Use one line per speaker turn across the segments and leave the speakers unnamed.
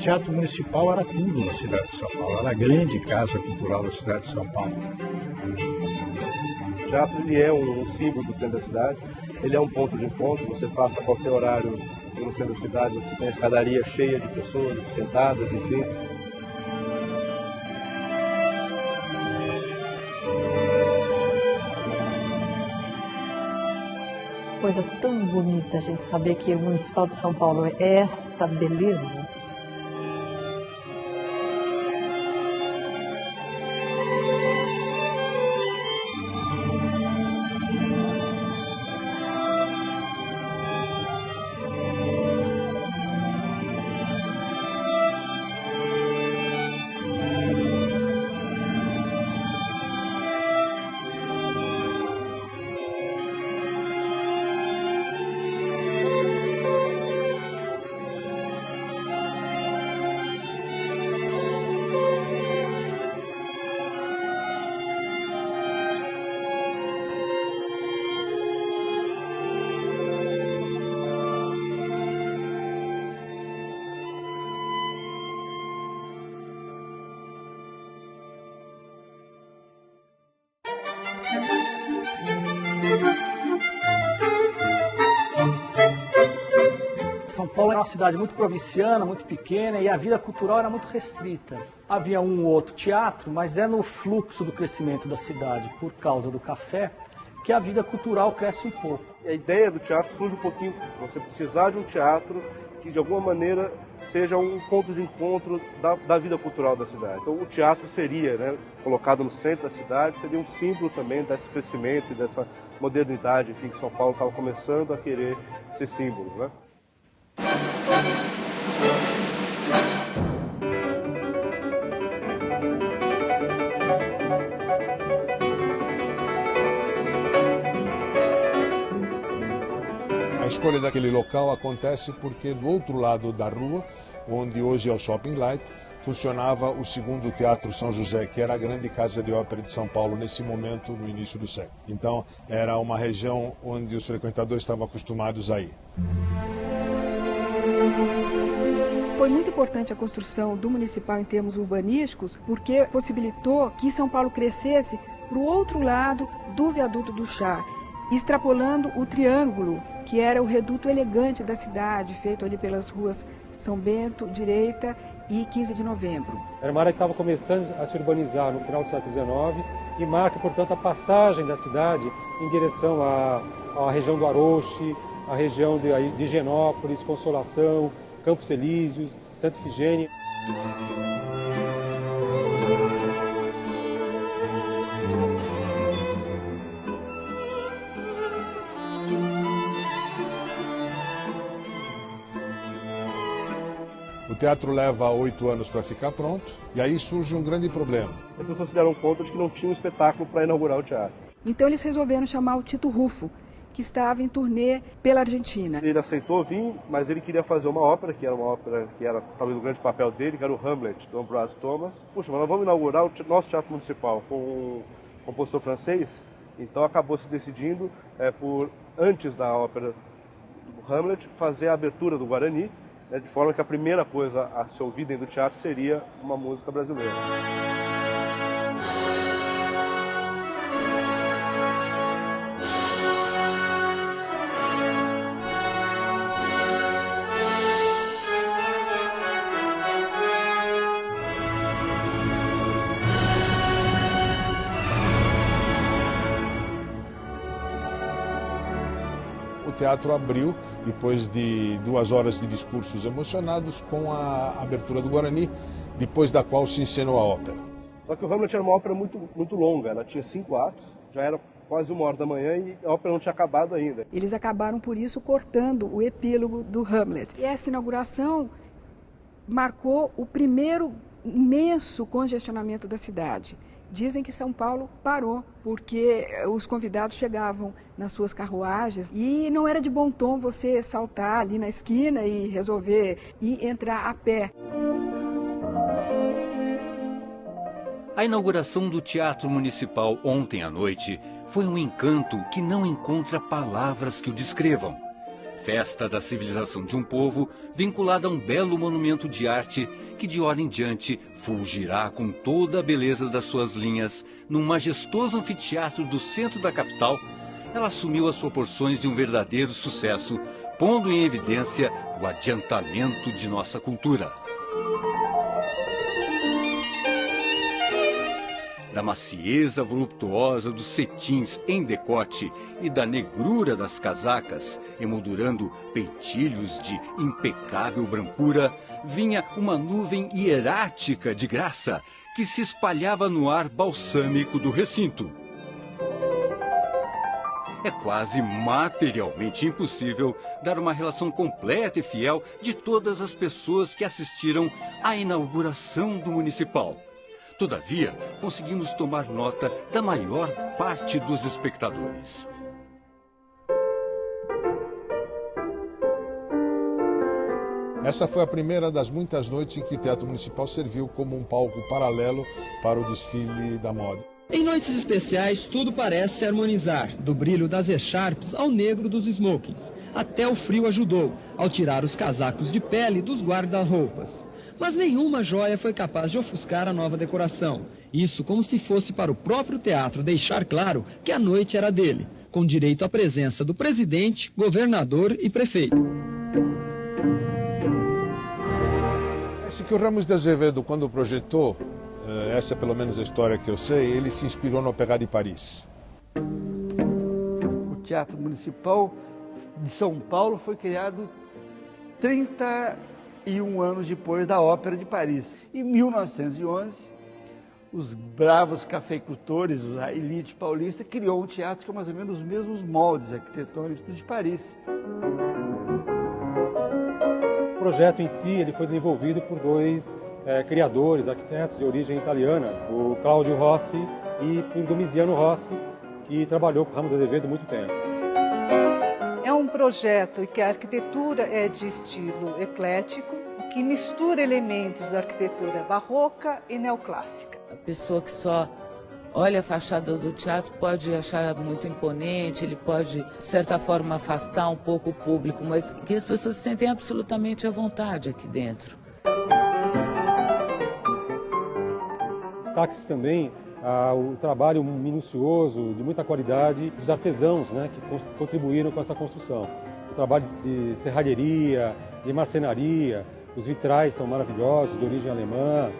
Teatro Municipal era tudo na cidade de São Paulo, era a grande casa cultural da cidade de São Paulo.
O teatro ele é um símbolo do centro da cidade, ele é um ponto de encontro, você passa a qualquer horário no centro da cidade, você tem a escadaria cheia de pessoas sentadas, enfim.
Coisa tão bonita a gente saber que o Municipal de São Paulo é esta beleza.
São Paulo era uma cidade muito provinciana, muito pequena, e a vida cultural era muito restrita. Havia um ou outro teatro, mas é no fluxo do crescimento da cidade, por causa do café, que a vida cultural cresce um pouco.
A ideia do teatro surge um pouquinho, você precisar de um teatro que de alguma maneira seja um ponto de encontro da vida cultural da cidade. Então o teatro seria, né, colocado no centro da cidade, seria um símbolo também desse crescimento e dessa modernidade, enfim, que São Paulo estava começando a querer ser símbolo, né?
A escolha daquele local acontece porque do outro lado da rua, onde hoje é o Shopping Light, funcionava o segundo Teatro São José, que era a grande casa de ópera de São Paulo nesse momento, no início do século. Então, era uma região onde os frequentadores estavam acostumados a ir.
Foi muito importante a construção do Municipal em termos urbanísticos, porque possibilitou que São Paulo crescesse para o outro lado do Viaduto do Chá, extrapolando o triângulo, que era o reduto elegante da cidade, feito ali pelas ruas São Bento, Direita e 15 de Novembro.
Era uma área que estava começando a se urbanizar no final do século XIX e marca, portanto, a passagem da cidade em direção à região do Aroche, a região de Higienópolis, Consolação, Campos Elíseos, Santa Ifigênia.
O teatro leva 8 anos para ficar pronto, e aí surge um grande problema.
As pessoas se deram conta de que não tinha um espetáculo para inaugurar o teatro.
Então eles resolveram chamar o Tito Rufo, que estava em turnê pela Argentina.
Ele aceitou vir, mas ele queria fazer uma ópera, que era uma ópera que era talvez o grande papel dele, que era o Hamlet, do Ambroise Thomas. Puxa, mas nós vamos inaugurar o nosso teatro municipal com um compositor francês, então acabou se decidindo, por antes da ópera do Hamlet, fazer a abertura do Guarani, de forma que a primeira coisa a ser ouvida dentro do teatro seria uma música brasileira.
O teatro abriu, depois de 2 horas de discursos emocionados, com a abertura do Guarani, depois da qual se encenou a ópera.
Só que o Hamlet era uma ópera muito longa, ela tinha 5 atos, já era quase 1 hora da manhã e a ópera não tinha acabado ainda.
Eles acabaram, por isso, cortando o epílogo do Hamlet. E essa inauguração marcou o primeiro imenso congestionamento da cidade. Dizem que São Paulo parou, porque os convidados chegavam nas suas carruagens e não era de bom tom você saltar ali na esquina e resolver ir entrar a pé.
A inauguração do Teatro Municipal ontem à noite foi um encanto que não encontra palavras que o descrevam. Festa da civilização de um povo vinculada a um belo monumento de arte que de hora em diante fulgirá com toda a beleza das suas linhas num majestoso anfiteatro do centro da capital. Ela assumiu as proporções de um verdadeiro sucesso, pondo em evidência o adiantamento de nossa cultura. Da macieza voluptuosa dos cetins em decote e da negrura das casacas, emoldurando pentilhos de impecável brancura, vinha uma nuvem hierática de graça que se espalhava no ar balsâmico do recinto. É quase materialmente impossível dar uma relação completa e fiel de todas as pessoas que assistiram à inauguração do Municipal. Todavia, conseguimos tomar nota da maior parte dos espectadores.
Essa foi a primeira das muitas noites em que o Teatro Municipal serviu como um palco paralelo para o desfile da moda.
Em noites especiais, tudo parece se harmonizar, do brilho das echarpes ao negro dos smokings. Até o frio ajudou, ao tirar os casacos de pele dos guarda-roupas. Mas nenhuma joia foi capaz de ofuscar a nova decoração. Isso como se fosse para o próprio teatro deixar claro que a noite era dele, com direito à presença do presidente, governador e prefeito.
Esse que o Ramos de Azevedo, quando projetou, essa é pelo menos a história que eu sei, ele se inspirou no Opéra de Paris.
O Teatro Municipal de São Paulo foi criado 31 anos depois da Ópera de Paris. Em 1911, os bravos cafeicultores, a elite paulista, criou um teatro com mais ou menos os mesmos moldes arquitetônicos do de Paris.
O projeto em si ele foi desenvolvido por dois criadores, arquitetos de origem italiana, o Cláudio Rossi e por Domiziano Rossi, que trabalhou com Ramos de Azevedo há muito tempo.
É um projeto em que a arquitetura é de estilo eclético, que mistura elementos da arquitetura barroca e neoclássica.
A pessoa que só olha a fachada do teatro pode achar muito imponente, ele pode, de certa forma, afastar um pouco o público, mas que as pessoas se sentem absolutamente à vontade aqui dentro.
Destaque-se também o trabalho minucioso, de muita qualidade, dos artesãos, né, que contribuíram com essa construção. O trabalho de serralheria, de marcenaria, os vitrais são maravilhosos, de origem alemã,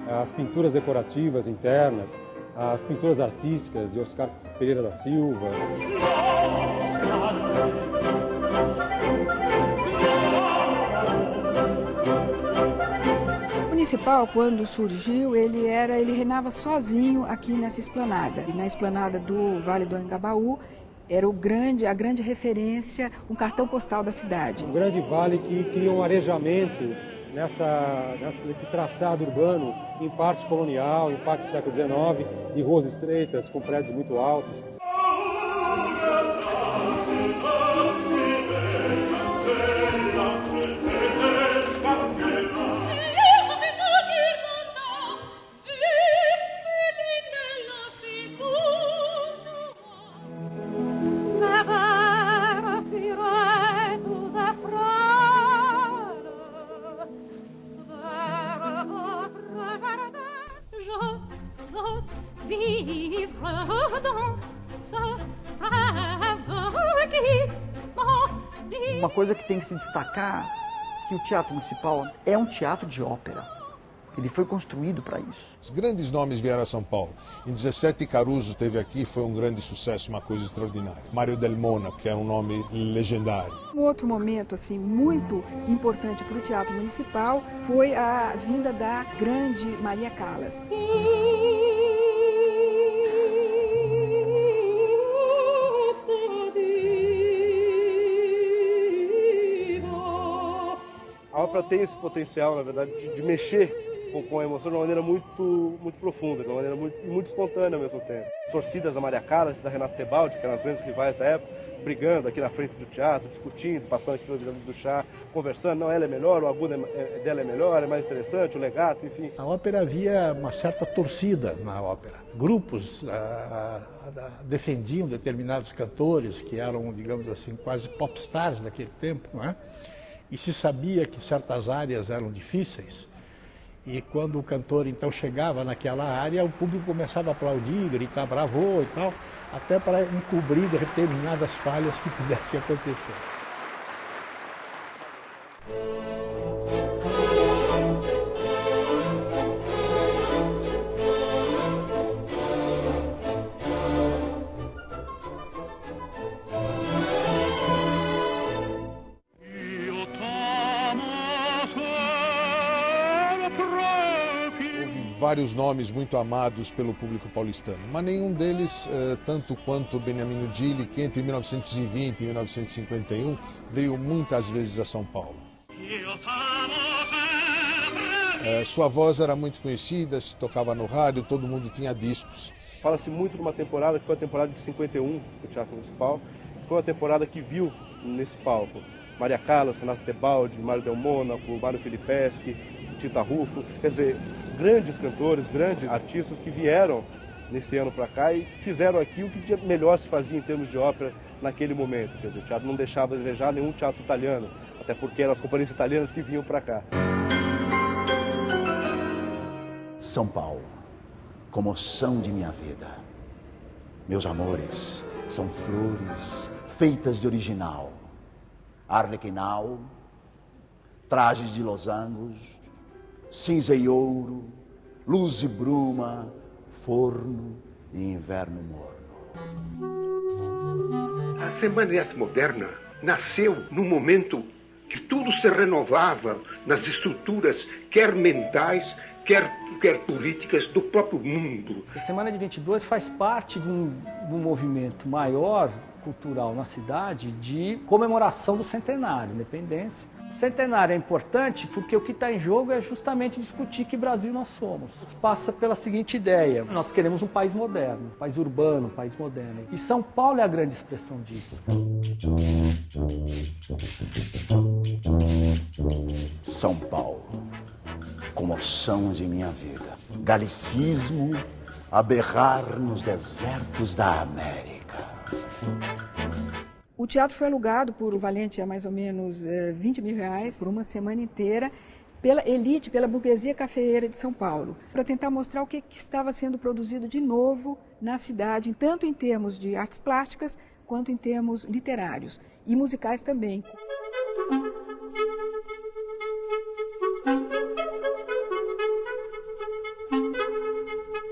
as pinturas decorativas internas, as pinturas artísticas de Oscar Pereira da Silva.
O Municipal, quando surgiu, ele reinava sozinho aqui nessa esplanada. E na esplanada do Vale do Anhangabaú era a grande referência, um cartão postal da cidade.
Um grande vale que cria um arejamento nesse traçado urbano, em parte colonial, em parte do século XIX, de ruas estreitas, com prédios muito altos.
Uma coisa que tem que se destacar é que o Teatro Municipal é um teatro de ópera. Ele foi construído para isso.
Os grandes nomes vieram a São Paulo. Em 17, Caruso esteve aqui, foi um grande sucesso, uma coisa extraordinária. Mário Del Mona, que é um nome legendário.
Um outro momento assim muito importante para o Teatro Municipal foi a vinda da grande Maria Callas.
A ópera tem esse potencial, na verdade, de mexer com a emoção de uma maneira muito profunda, de uma maneira muito espontânea ao mesmo tempo. As torcidas da Maria Callas e da Renata Tebaldi, que eram as grandes rivais da época, brigando aqui na frente do teatro, discutindo, passando aqui pelo Virando do Chá, conversando, não, ela é melhor, o agudo dela é melhor, é mais interessante, o legato, enfim.
Na ópera havia uma certa torcida na ópera. Grupos defendiam determinados cantores que eram, digamos assim, quase popstars daquele tempo, não é? E se sabia que certas áreas eram difíceis. E quando o cantor então chegava naquela área, o público começava a aplaudir, gritar bravô e tal, até para encobrir determinadas falhas que pudessem acontecer.
Vários nomes muito amados pelo público paulistano, mas nenhum deles, tanto quanto Beniamino Gilli, que entre 1920 e 1951 veio muitas vezes a São Paulo. Sua voz era muito conhecida, se tocava no rádio, todo mundo tinha discos.
Fala-se muito de uma temporada que foi a temporada de 51 do Teatro Municipal, que foi uma temporada que viu nesse palco Maria Callas, Renata Tebaldi, Mário Del Mônaco, Mário Filipeschi, Tita Ruffo, quer dizer, grandes cantores, grandes artistas que vieram nesse ano para cá e fizeram aqui o que de melhor se fazia em termos de ópera naquele momento. Quer dizer, o teatro não deixava a desejar nenhum teatro italiano, até porque eram as companhias italianas que vinham para cá.
São Paulo, comoção de minha vida. Meus amores são flores feitas de original. Arlequinal, trajes de losangos, cinza e ouro, luz e bruma, forno e inverno morno.
A Semana de Arte Moderna nasceu num momento que tudo se renovava nas estruturas, quer mentais, quer políticas do próprio mundo.
A Semana de 22 faz parte de um movimento maior cultural na cidade de comemoração do centenário, independência. O centenário é importante porque o que está em jogo é justamente discutir que Brasil nós somos. Passa pela seguinte ideia: nós queremos um país moderno, um país urbano, um país moderno. E São Paulo é a grande expressão disso.
São Paulo, comoção de minha vida. Galicismo a berrar nos desertos da América.
O teatro foi alugado por o valente a mais ou menos R$20 mil por uma semana inteira pela elite, pela burguesia cafeeira de São Paulo, para tentar mostrar o que estava sendo produzido de novo na cidade, tanto em termos de artes plásticas quanto em termos literários e musicais também.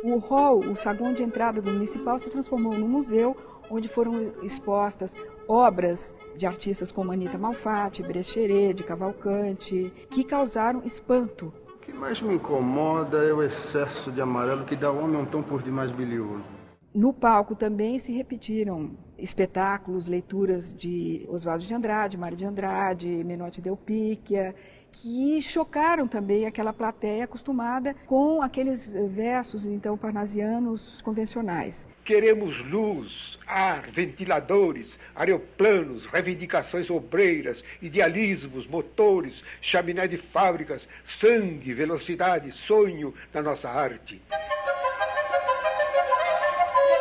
O hall, o saguão de entrada do Municipal, se transformou num museu onde foram expostas obras de artistas como Anita Malfatti, Brecheret, de Cavalcante, que causaram espanto.
O que mais me incomoda é o excesso de amarelo que dá ao homem um tom por demais bilioso.
No palco também se repetiram espetáculos, leituras de Oswaldo de Andrade, Mário de Andrade, Menotti Del Picchia, que chocaram também aquela plateia acostumada com aqueles versos então parnasianos convencionais.
Queremos luz, ar, ventiladores, aeroplanos, reivindicações obreiras, idealismos, motores, chaminé de fábricas, sangue, velocidade, sonho na nossa arte.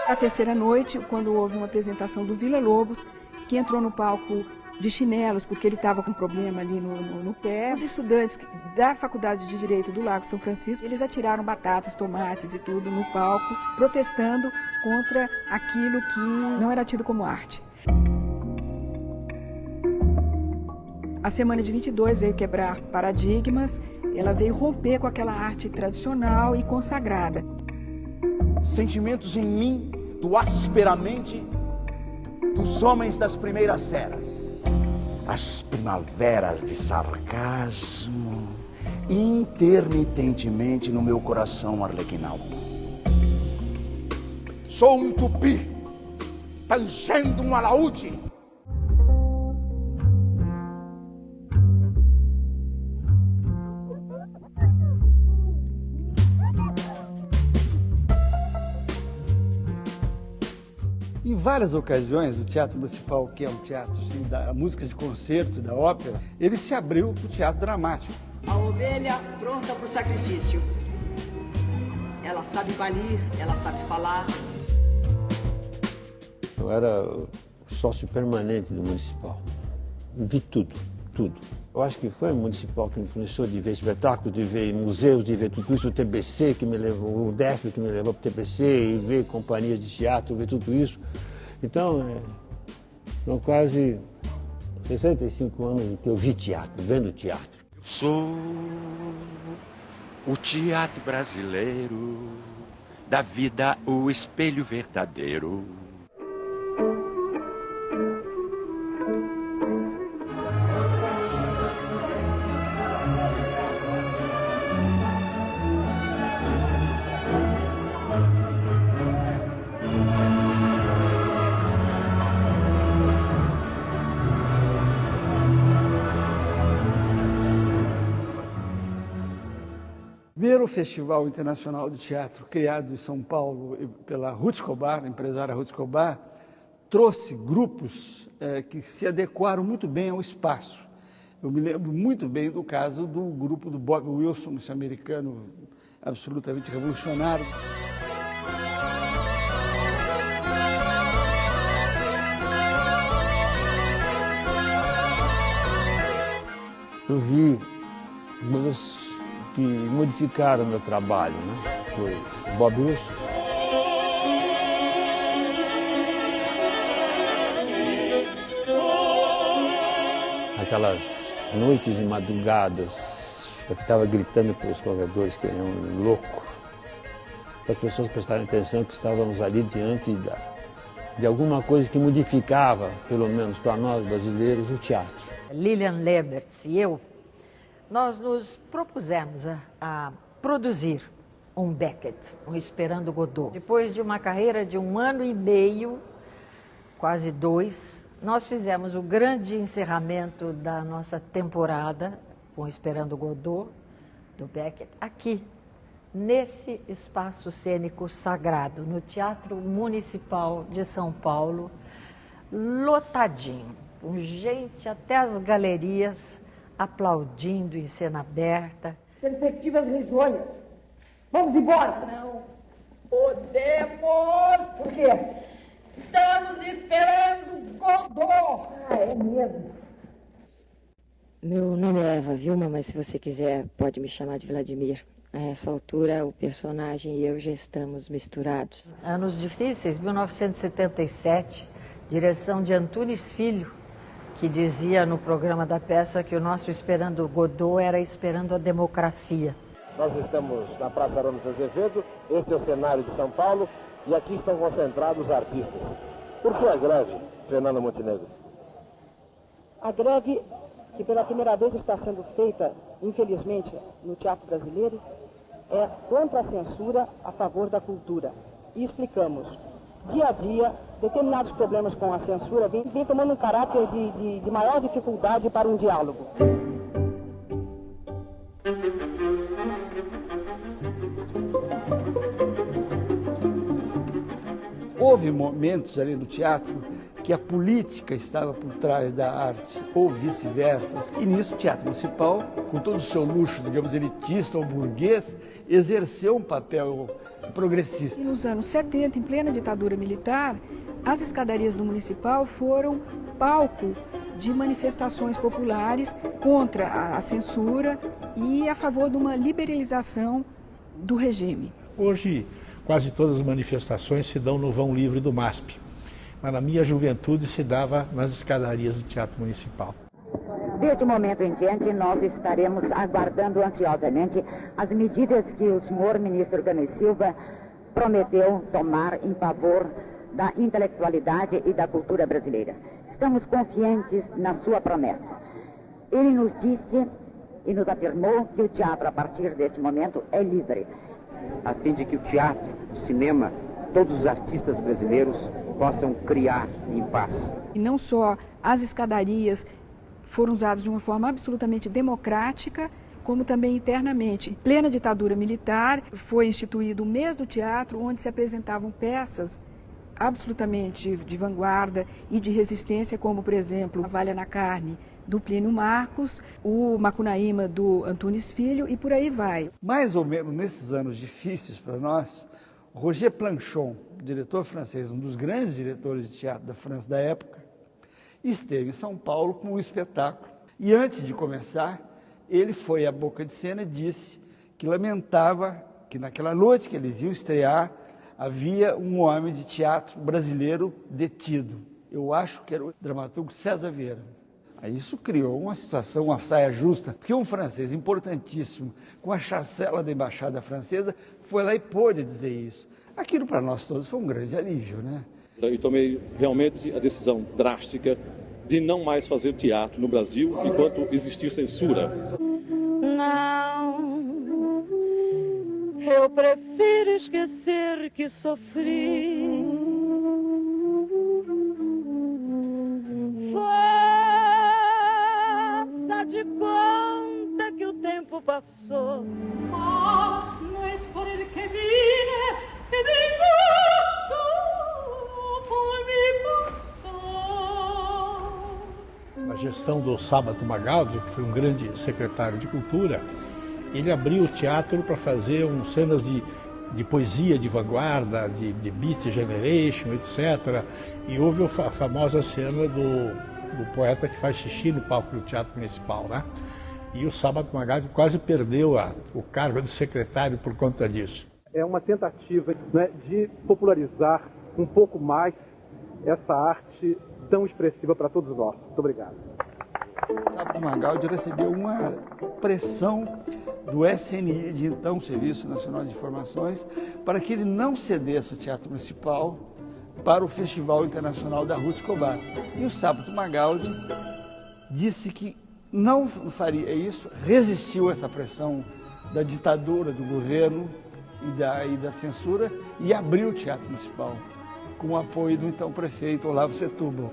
A terceira noite, quando houve uma apresentação do Vila Lobos, que entrou no palco de chinelos, porque ele estava com um problema ali no pé. Os estudantes da Faculdade de Direito do Lago São Francisco, eles atiraram batatas, tomates e tudo no palco, protestando contra aquilo que não era tido como arte. A Semana de 22 veio quebrar paradigmas, ela veio romper com aquela arte tradicional e consagrada.
Sentimentos em mim do asperamente dos homens das primeiras eras. As primaveras de sarcasmo intermitentemente no meu coração arlequinal. Sou um tupi, tangendo um alaúde.
várias ocasiões, o Teatro Municipal, que é um teatro assim, da música de concerto, da ópera, ele se abriu para o teatro dramático.
A ovelha pronta para o sacrifício. Ela sabe balir, ela sabe falar.
Eu era sócio permanente do Municipal. Vi tudo. Eu acho que foi o Municipal que me influenciou de ver espetáculos, de ver museus, de ver tudo isso, o TBC que me levou, o Décio que me levou para o TBC, e ver companhias de teatro, ver tudo isso. Então, são quase 65 anos que eu vi teatro, vendo teatro.
Sou o teatro brasileiro, da vida o espelho verdadeiro.
Ver o Festival Internacional de Teatro, criado em São Paulo pela Ruth Escobar, a empresária Ruth Escobar, trouxe grupos que se adequaram muito bem ao espaço. Eu me lembro muito bem do caso do grupo do Bob Wilson, esse americano absolutamente revolucionário.
Eu vi coisas que modificaram o meu trabalho, né? Foi o Bob Wilson. Aquelas noites e madrugadas, eu ficava gritando pelos corredores que era um louco, para as pessoas prestarem atenção que estávamos ali diante de alguma coisa que modificava, pelo menos para nós brasileiros, o teatro.
Lilian Leberts e eu, nós nos propusemos a produzir um Beckett, um Esperando Godot. Depois de uma carreira de 1 ano e meio, quase 2, nós fizemos o grande encerramento da nossa temporada com Esperando Godot, do Beckett, aqui, nesse espaço cênico sagrado, no Teatro Municipal de São Paulo, lotadinho, com gente até as galerias, aplaudindo em cena aberta.
Perspectivas risonhas. Vamos embora!
Não podemos!
Por quê?
Estamos esperando Godot!
Ah, é mesmo?
Meu nome é Eva Vilma, mas se você quiser pode me chamar de Vladimir. A essa altura o personagem e eu já estamos misturados.
Anos difíceis, 1977, direção de Antunes Filho, que dizia no programa da peça que o nosso Esperando Godot era esperando a democracia.
Nós estamos na Praça Ramos Azevedo, este é o cenário de São Paulo e aqui estão concentrados os artistas. Por que a greve, Fernanda Montenegro?
A greve, que pela primeira vez está sendo feita, infelizmente, no teatro brasileiro, é contra a censura a favor da cultura. E explicamos. Dia a dia, determinados problemas com a censura vem tomando um caráter de maior dificuldade para um diálogo.
Houve momentos ali no teatro que a política estava por trás da arte, ou vice-versa. E nisso o Teatro Municipal, com todo o seu luxo, digamos, elitista ou burguês, exerceu um papel progressista.
E nos anos 70, em plena ditadura militar, as escadarias do Municipal foram palco de manifestações populares contra a censura e a favor de uma liberalização do regime.
Hoje, quase todas as manifestações se dão no vão livre do MASP, mas na minha juventude se dava nas escadarias do Teatro Municipal.
Deste momento em diante, nós estaremos aguardando ansiosamente as medidas que o senhor ministro Gane Silva prometeu tomar em favor da intelectualidade e da cultura brasileira. Estamos confiantes na sua promessa. Ele nos disse e nos afirmou que o teatro, a partir deste momento, é livre.
A fim de que o teatro, o cinema, todos os artistas brasileiros possam criar em paz.
E não só as escadarias foram usadas de uma forma absolutamente democrática, como também internamente. Em plena ditadura militar, foi instituído o mês do teatro, onde se apresentavam peças absolutamente de vanguarda e de resistência, como, por exemplo, a Valha na Carne, do Plínio Marcos, o Macunaíma, do Antunes Filho, e por aí vai.
Mais ou menos nesses anos difíceis para nós, Roger Planchon, diretor francês, um dos grandes diretores de teatro da França da época, esteve em São Paulo com um espetáculo. E antes de começar, ele foi à boca de cena e disse que lamentava que naquela noite que eles iam estrear, havia um homem de teatro brasileiro detido. Eu acho que era o dramaturgo César Vieira. Aí isso criou uma situação, uma saia justa, porque um francês importantíssimo, com a chancela da embaixada francesa, foi lá e pôde dizer isso. Aquilo para nós todos foi um grande alívio, né?
Eu tomei realmente a decisão drástica de não mais fazer teatro no Brasil enquanto existir censura.
Não, eu prefiro esquecer que sofri. Faça de conta que o tempo passou. Mas não é por ele que vine e de moço me bastou.
Na gestão do Sábato Magaldi, que foi um grande secretário de Cultura, ele abriu o teatro para fazer cenas de poesia de vanguarda, de Beat Generation, etc. E houve a famosa cena do poeta que faz xixi no palco do Teatro Municipal, né? E o Sábato Magaldi quase perdeu o cargo de secretário por conta disso.
É uma tentativa, né, de popularizar um pouco mais essa arte tão expressiva para todos nós. Muito obrigado.
Sábato Magaldi recebeu uma pressão do SNI, de então Serviço Nacional de Informações, para que ele não cedesse o Teatro Municipal para o Festival Internacional da Ruth Escobar. E o Sábato Magaldi disse que não faria isso, resistiu a essa pressão da ditadura do governo e da censura e abriu o Teatro Municipal, com o apoio do então prefeito Olavo Setúbal.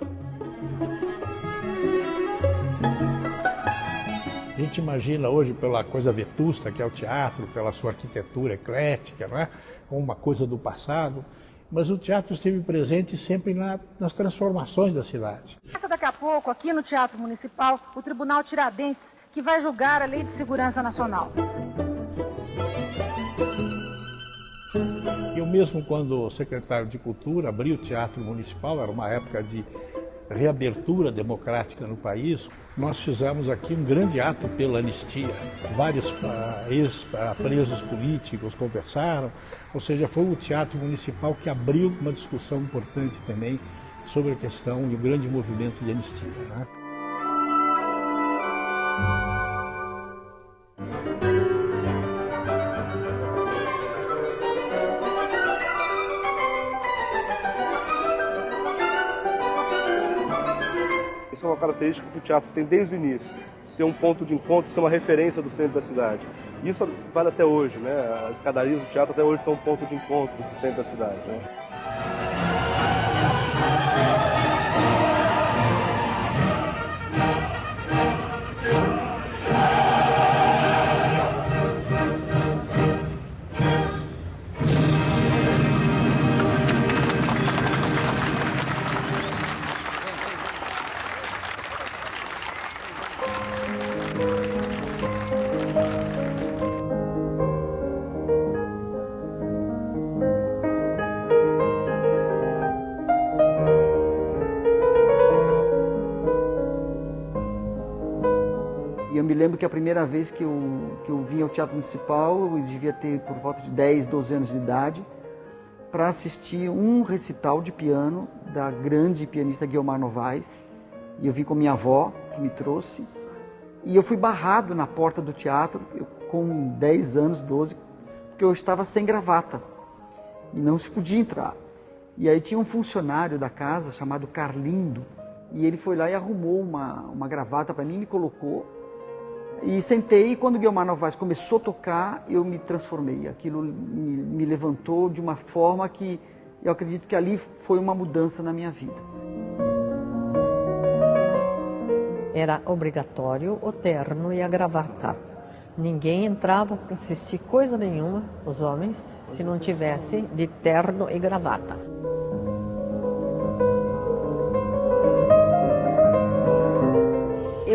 A gente imagina hoje pela coisa vetusta que é o teatro, pela sua arquitetura eclética, não é? Como uma coisa do passado, mas o teatro esteve presente sempre nas transformações da cidade.
Daqui a pouco, aqui no Teatro Municipal, o Tribunal Tiradentes, que vai julgar a Lei de Segurança Nacional.
Eu mesmo, quando secretário de Cultura, abri o Teatro Municipal, era uma época de reabertura democrática no país, nós fizemos aqui um grande ato pela anistia. Vários ex-presos políticos conversaram, ou seja, foi o Teatro Municipal que abriu uma discussão importante também sobre a questão do grande movimento de anistia, né?
Isso é uma característica que o teatro tem desde o início, ser um ponto de encontro, ser uma referência do centro da cidade. Isso vale até hoje, né? As escadarias do teatro até hoje são um ponto de encontro do centro da cidade, né?
Eu me lembro que a primeira vez que eu vim ao Teatro Municipal, eu devia ter por volta de 10, 12 anos de idade, para assistir um recital de piano da grande pianista Guiomar Novaes. E eu vim com minha avó, que me trouxe, e eu fui barrado na porta do teatro, com 10 anos, 12, porque eu estava sem gravata, e não se podia entrar. E aí tinha um funcionário da casa, chamado Carlindo, e ele foi lá e arrumou uma gravata para mim, me colocou, e sentei, e quando Guiomar Novaes começou a tocar, eu me transformei. Aquilo me levantou de uma forma que eu acredito que ali foi uma mudança na minha vida.
Era obrigatório o terno e a gravata. Ninguém entrava para assistir coisa nenhuma, os homens, se não tivesse de terno e gravata.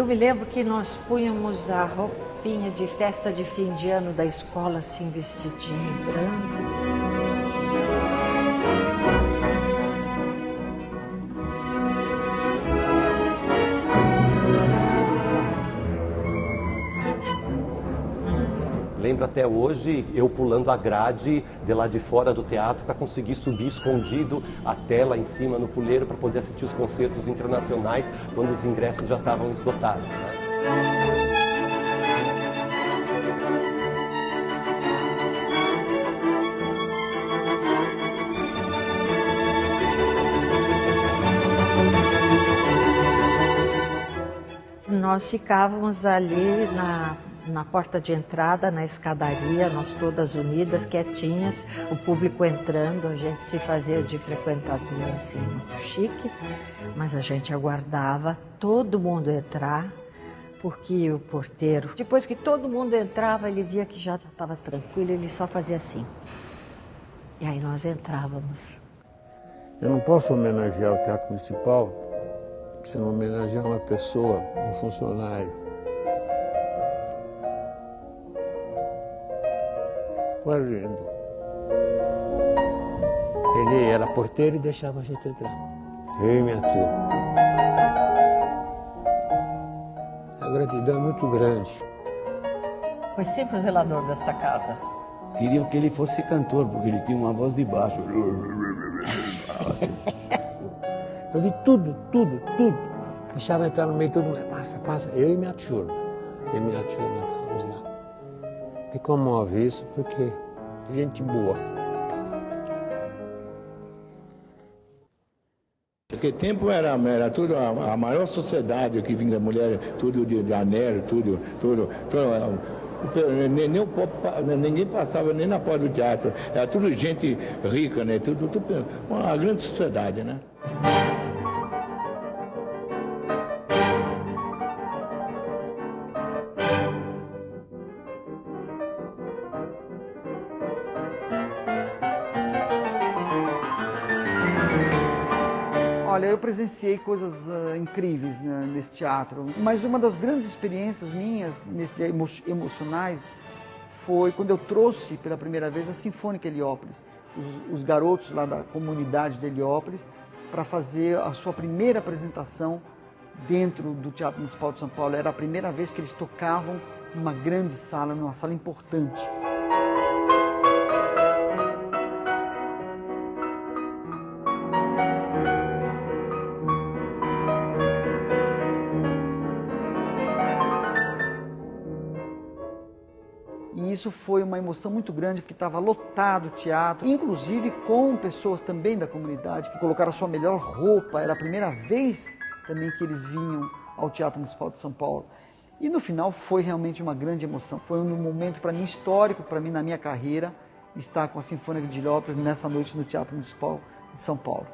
Eu me lembro que nós punhamos a roupinha de festa de fim de ano da escola, assim, vestidinho branco.
Lembro até hoje eu pulando a grade de lá de fora do teatro para conseguir subir escondido até lá em cima no puleiro para poder assistir os concertos internacionais quando os ingressos já estavam esgotados, né?
Nós ficávamos ali na porta de entrada, na escadaria, nós todas unidas, quietinhas, o público entrando, a gente se fazia de frequentador, assim, muito chique, mas a gente aguardava todo mundo entrar, porque o porteiro, depois que todo mundo entrava, ele via que já estava tranquilo, ele só fazia assim. E aí nós entrávamos.
Eu não posso homenagear o Teatro Municipal se não homenagear uma pessoa, um funcionário. Foi lindo. Ele era porteiro e deixava a gente entrar. Eu e minha turma. A gratidão é muito grande.
Foi sempre o zelador desta casa.
Queriam que ele fosse cantor, porque ele tinha uma voz de baixo.
Eu vi tudo. Deixava entrar no meio de todo mundo. Passa. Eu e minha turma. Estávamos lá. Me comove isso porque gente boa.
Naquele tempo era tudo a maior sociedade que vinha da mulher, tudo de anel, tudo. Ninguém passava nem na porta do teatro. Era tudo gente rica, né? Tudo uma grande sociedade, né?
Olha, eu presenciei coisas incríveis, né, nesse teatro, mas uma das grandes experiências minhas, emocionais, foi quando eu trouxe pela primeira vez a Sinfônica Heliópolis, os garotos lá da comunidade de Heliópolis, para fazer a sua primeira apresentação dentro do Teatro Municipal de São Paulo. Era a primeira vez que eles tocavam numa grande sala, numa sala importante. E isso foi uma emoção muito grande, porque estava lotado o teatro, inclusive com pessoas também da comunidade que colocaram a sua melhor roupa. Era a primeira vez também que eles vinham ao Teatro Municipal de São Paulo. E no final foi realmente uma grande emoção. Foi um momento para mim histórico, para mim na minha carreira, estar com a Sinfônica de Heliópolis nessa noite no Teatro Municipal de São Paulo.